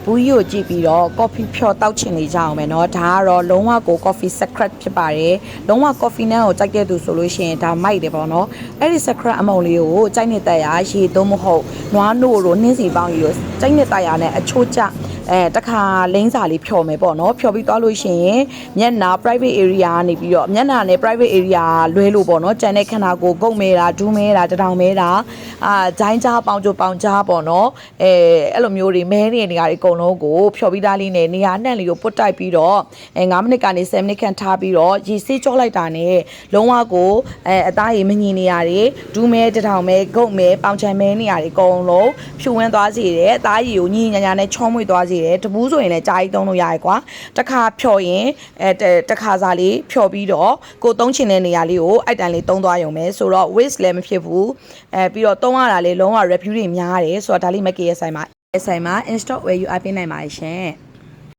ဘူးကြီးကိုကြည့်ပြီးတော့ coffee ဖြော်တောက်ချင်နေကြအောင်ပဲเนาะဒါကတော့လုံးဝကို coffee secret ဖြစ်ပါတယ်လုံးဝ coffee နဲ့ကိုကြိုက်တဲ့သူဆိုလို့ရှိရင်ဒါမိုက်တယ်ပေါ့เนาะအဲ့ဒီ secret အမုံလေးကိုကြိုက်နေတဲ့ရာရေသုံးမဟုတ်နွားနို့တို့နှင်းစီပေါင်းကြီးတို့ကြိုက်နေတဲ့ရာနဲ့အချိုးကျတခါလိမ့်စာလေးဖြော်မယ်ပေါ့เนาะဖြော်ပြီးသွားလို့ရှိရင်မျက်နှာ private area ကနေပြီးတော့မျက်နှာနဲ့ private area လွဲလို့ပေါ့เนาะကြံတဲ့ခန္ဓာကိုယ်ဂုတ်မဲတာဒူးမဲတာတထောင်မဲတာဂျိုင်းကြားပေါင်ကြိုပေါင်ကြားပေါ့เนาะအဲ့လိုမျိုးတွေမဲနေနေရာတွေအကုန်လုံးကိုဖြော်ပြီးသားလေးနဲ့နေရာနှံ့လေးကိုပုတ်တိုက်ပြီးတော့9မိနစ်ကနေ10မိနစ်ခန့်ထားပြီးတော့ရေဆေးကြောလိုက်တာနဲ့လုံးဝကိုအသားရည်မငြိနေရာတွေဒူးမဲတထောင်မဲဂုတ်မဲပေါင်ချံမဲနေရာတွေအကုန်လုံးဖြူဝန်းသွားစေတယ်အသားရည်ကိုညင်ညာညာနဲ့ချောမွေ့သွားစေတယ်တပူးဆိုရင်လည်းကြားကြီးသုံးလို့ရတယ်ကွာတစ်ခါဖြော်ရင်တစ်ခါစားလေးဖြော်ပြီးတော့ကိုသုံးချင်တဲ့နေရာလေးကိုအဲ့တန်လေးသုံးသွားရုံပဲဆိုတော့ waste လည်းမဖြစ်ဘူးပြီးတော့သုံးရတာလေးလုံးဝ review တွေများတယ်ဆိုတော့ဒါလေးမကေရဲ့ဆိုင်မှာinstall ဝယ်ယူအားပေးနိုင်ပါတယ်ရှင်